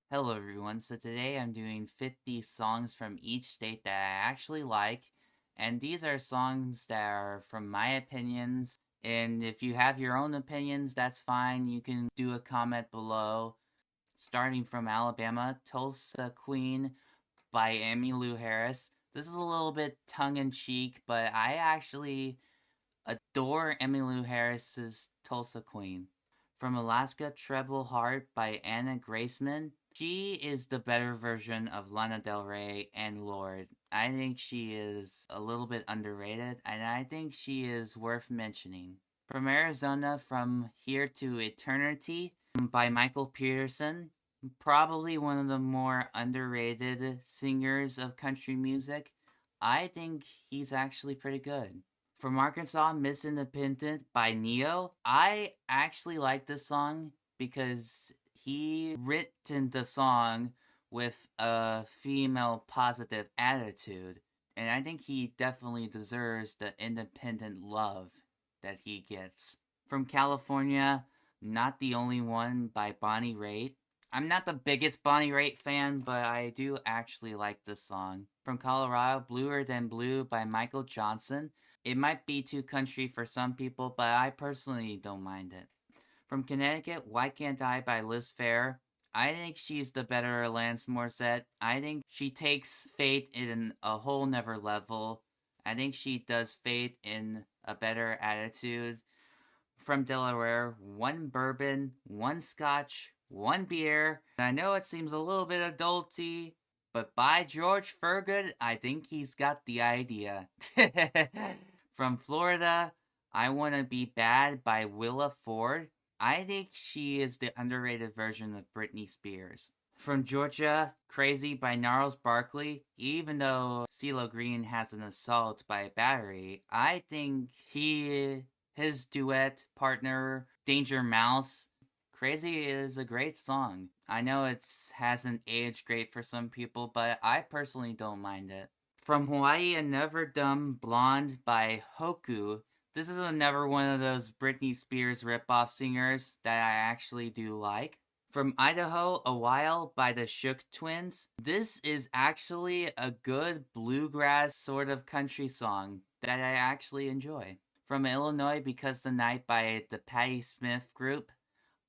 Hello everyone, so today I'm doing 50 songs from each state that I actually like, and these are songs that are from my opinions, and if you have your own opinions, that's fine, you can do a comment below. Starting from Alabama, Tulsa Queen by Emmylou Harris. This is a little bit tongue-in-cheek, but I actually adore Emmylou Harris's Tulsa Queen. From Alaska, Treble Heart by Anna Graceman. She is the better version of Lana Del Rey and Lorde. I think she is a little bit underrated, and I think she is worth mentioning. From Arizona, From Here to Eternity by Michael Peterson. Probably one of the more underrated singers of country music. I think he's actually pretty good. From Arkansas, Miss Independent by Neo. I actually like this song because he written the song with a female positive attitude. And I think he definitely deserves the independent love that he gets. From California, Not the Only One by Bonnie Raitt. I'm not the biggest Bonnie Raitt fan, but I do actually like this song. From Colorado, Bluer Than Blue by Michael Johnson. It might be too country for some people, but I personally don't mind it. From Connecticut, Why Can't I by Liz Phair. I think she's the better Alanis Morissette. I think she takes Fate in a whole never level. I think she does Fate in a better attitude. From Delaware, one bourbon, one scotch, one beer. I know it seems a little bit adulty, but by George Thorogood, I think he's got the idea. From Florida, I Wanna Be Bad by Willa Ford. I think she is the underrated version of Britney Spears. From Georgia, Crazy by Gnarls Barkley. Even though CeeLo Green has an assault by a battery, I think his duet partner, Danger Mouse, Crazy is a great song. I know it hasn't aged great for some people, but I personally don't mind it. From Hawaii, Another Dumb Blonde by Hoku. This is another one of those Britney Spears ripoff singers that I actually do like. From Idaho, A While by the Shook Twins. This is actually a good bluegrass sort of country song that I actually enjoy. From Illinois, Because the Night by the Patti Smith Group.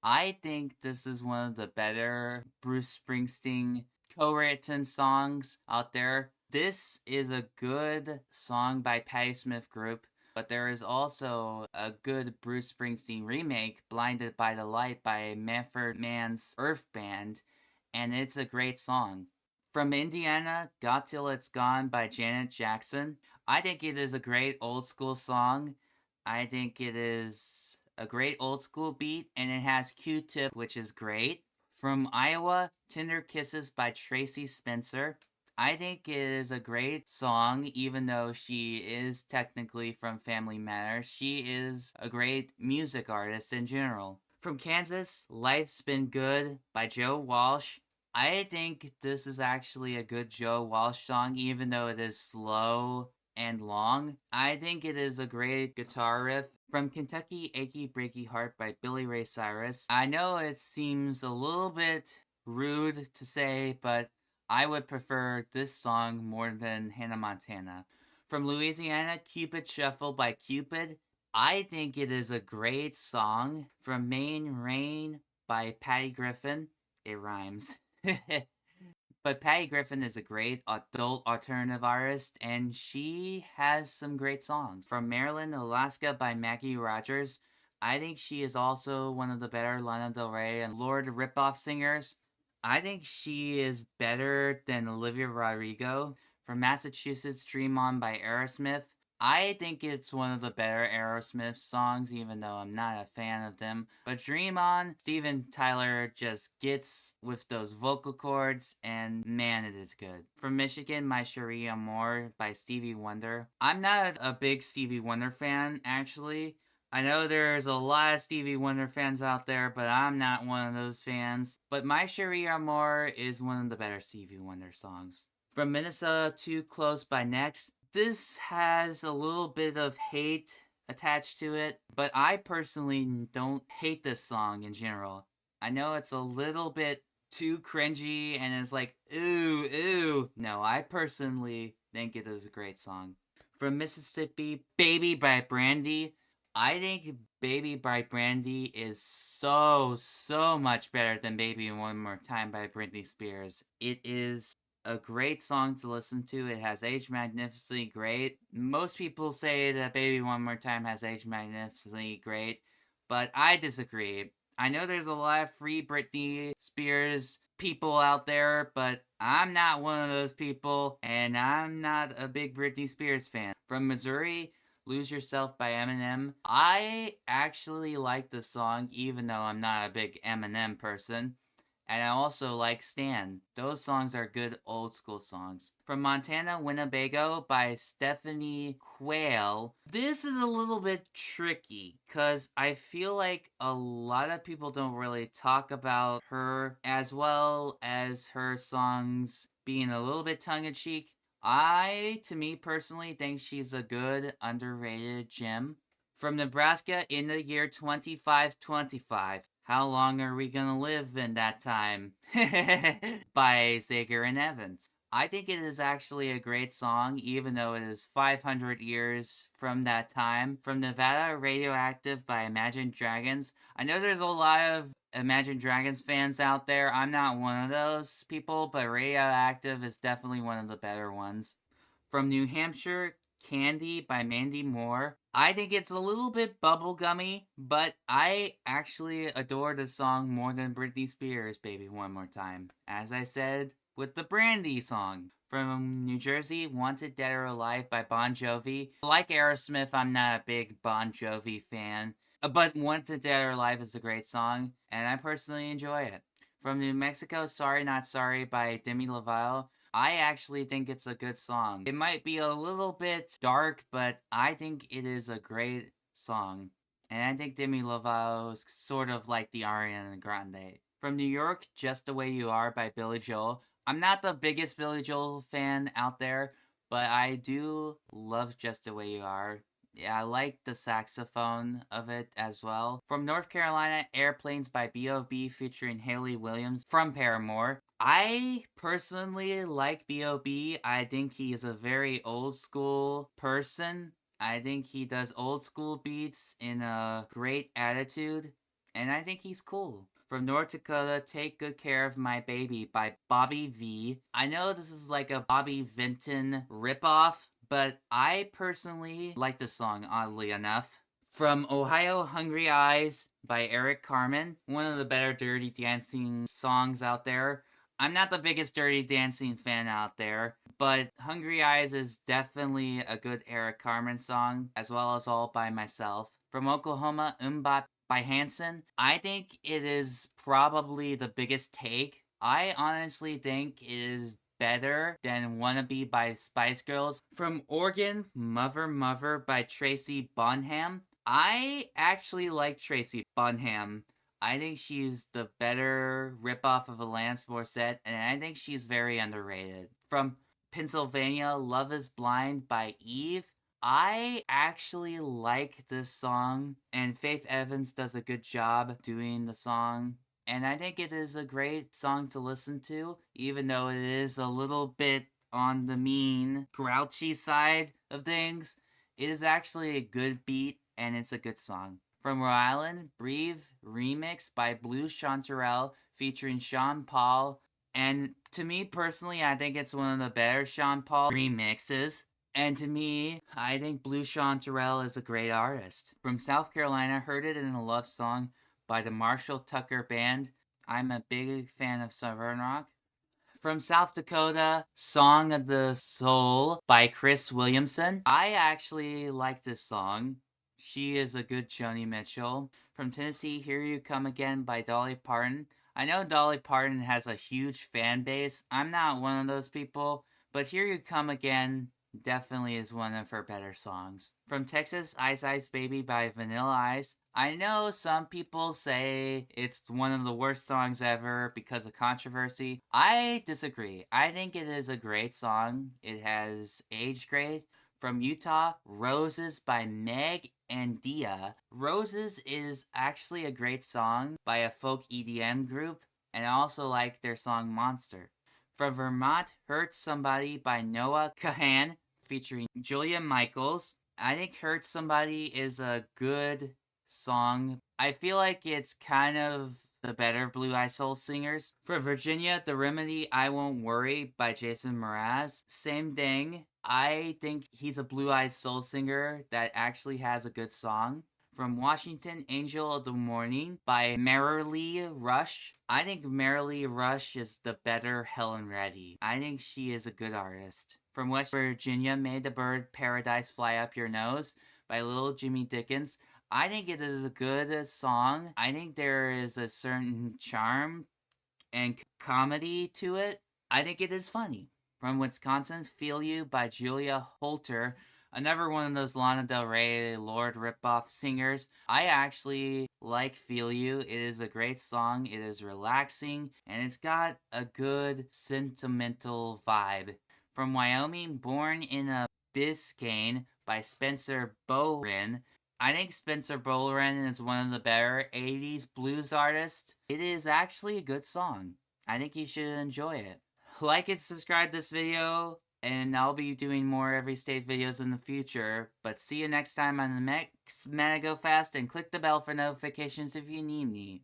I think this is one of the better Bruce Springsteen co-written songs out there. This is a good song by Patti Smith Group, but there is also a good Bruce Springsteen remake, Blinded by the Light by Manfred Mann's Earth Band, and it's a great song. From Indiana, Got Till It's Gone by Janet Jackson. I think it is a great old school song. I think it is a great old school beat, and it has Q-Tip, which is great. From Iowa, Tender Kisses by Tracy Spencer. I think it is a great song, even though she is technically from Family Matters. She is a great music artist in general. From Kansas, Life's Been Good by Joe Walsh. I think this is actually a good Joe Walsh song, even though it is slow and long. I think it is a great guitar riff. From Kentucky, Achy Breaky Heart by Billy Ray Cyrus. I know it seems a little bit rude to say, but I would prefer this song more than Hannah Montana. From Louisiana, Cupid Shuffle by Cupid. I think it is a great song. From Maine, Rain by Patty Griffin. It rhymes. But Patty Griffin is a great adult alternative artist, and she has some great songs. From Maryland, Alaska by Maggie Rogers. I think she is also one of the better Lana Del Rey and Lorde ripoff singers. I think she is better than Olivia Rodrigo. From Massachusetts, Dream On by Aerosmith. I think it's one of the better Aerosmith songs, even though I'm not a fan of them. But Dream On, Steven Tyler just gets with those vocal cords, and man, it is good. From Michigan, My Cherie Amour by Stevie Wonder. I'm not a big Stevie Wonder fan, actually. I know there's a lot of Stevie Wonder fans out there, but I'm not one of those fans. But My Cherie Amour is one of the better Stevie Wonder songs. From Minnesota, Too Close by Next. This has a little bit of hate attached to it, but I personally don't hate this song in general. I know it's a little bit too cringy and it's like, ooh, ooh. No, I personally think it is a great song. From Mississippi, Baby by Brandy. I think Baby by Brandy is so much better than Baby One More Time by Britney Spears. It is a great song to listen to. It has aged magnificently great. Most people say that Baby One More Time has aged magnificently great, but I disagree. I know there's a lot of free Britney Spears people out there, but I'm not one of those people, and I'm not a big Britney Spears fan. From Missouri, Lose Yourself by Eminem. I actually like the song, even though I'm not a big Eminem person. And I also like Stan. Those songs are good old school songs. From Montana, Winnebago by Stephanie Quayle. This is a little bit tricky because I feel like a lot of people don't really talk about her, as well as her songs being a little bit tongue in cheek. To me personally, think she's a good underrated gem. From Nebraska in the year 2525. How long are we gonna live in that time? By Zager and Evans. I think it is actually a great song, even though it is 500 years from that time. From Nevada, Radioactive by Imagine Dragons. I know there's a lot of Imagine Dragons fans out there. I'm not one of those people, but Radioactive is definitely one of the better ones. From New Hampshire, Candy by Mandy Moore. I think it's a little bit bubblegummy, but I actually adore the song more than Britney Spears' Baby One More Time. As I said with the Brandy song. From New Jersey, Wanted Dead or Alive by Bon Jovi. Like Aerosmith, I'm not a big Bon Jovi fan, but Wanted Dead or Alive is a great song, and I personally enjoy it. From New Mexico, Sorry Not Sorry by Demi Lovato. I actually think it's a good song. It might be a little bit dark, but I think it is a great song. And I think Demi Lovato is sort of like the Ariana Grande. From New York, Just the Way You Are by Billy Joel. I'm not the biggest Billy Joel fan out there, but I do love Just the Way You Are. Yeah, I like the saxophone of it as well. From North Carolina, Airplanes by B.O.B. featuring Hayley Williams from Paramore. I personally like B.O.B. I think he is a very old school person. I think he does old school beats in a great attitude, and I think he's cool. From North Dakota, Take Good Care of My Baby by Bobby V. I know this is like a Bobby Vinton ripoff, but I personally like the song, oddly enough. From Ohio, Hungry Eyes by Eric Carmen, one of the better Dirty Dancing songs out there. I'm not the biggest Dirty Dancing fan out there, but Hungry Eyes is definitely a good Eric Carmen song, as well as All By Myself. From Oklahoma, Mbop by Hanson. I think it is probably the biggest take. I honestly think it is better than Wannabe by Spice Girls. From Oregon, Mother by Tracy Bonham. I actually like Tracy Bonham. I think she's the better ripoff of Alanis Morissette, and I think she's very underrated. From Pennsylvania, Love is Blind by Eve. I actually like this song, and Faith Evans does a good job doing the song. And I think it is a great song to listen to, even though it is a little bit on the mean, grouchy side of things. It is actually a good beat, and it's a good song. From Rhode Island, Breathe Remix by Blue Chanterelle featuring Sean Paul. And to me personally, I think it's one of the better Sean Paul remixes. And to me, I think Blue Chanterelle is a great artist. From South Carolina, Heard It in a Love Song by the Marshall Tucker Band. I'm a big fan of Southern rock. From South Dakota, Song of the Soul by Chris Williamson. I actually like this song. She is a good Joni Mitchell. From Tennessee, Here You Come Again by Dolly Parton. I know Dolly Parton has a huge fan base. I'm not one of those people, but Here You Come Again definitely is one of her better songs. From Texas, Ice Ice Baby by Vanilla Ice. I know some people say it's one of the worst songs ever because of controversy. I disagree. I think it is a great song. It has aged great. From Utah, Roses by Meg. and Dia. Roses is actually a great song by a folk EDM group, and I also like their song Monster. From Vermont, Hurt Somebody by Noah Kahan featuring Julia Michaels. I think Hurt Somebody is a good song. I feel like it's kind of the better Blue Eye Soul singers. For Virginia, The Remedy, I Won't Worry by Jason Mraz. Same thing. I think he's a Blue Eyed Soul singer that actually has a good song. From Washington, Angel of the Morning by Marilee Rush. I think Marilee Rush is the better Helen Reddy. I think she is a good artist. From West Virginia, May the Bird Paradise Fly Up Your Nose by Little Jimmy Dickens. I think it is a good song. I think there is a certain charm and comedy to it. I think it is funny. From Wisconsin, Feel You by Julia Holter, another one of those Lana Del Rey Lorde ripoff singers. I actually like Feel You. It is a great song. It is relaxing and it's got a good sentimental vibe. From Wyoming, Born in a Biscayne by Spencer Bohren. I think Spencer Bohren is one of the better 80s blues artists. It is actually a good song. I think you should enjoy it. Like and subscribe this video, and I'll be doing more Every State videos in the future. But see you next time on the next Go Fast, and click the bell for notifications if you need me.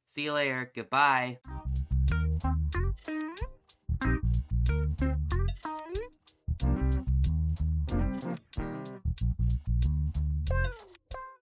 See you later. Goodbye.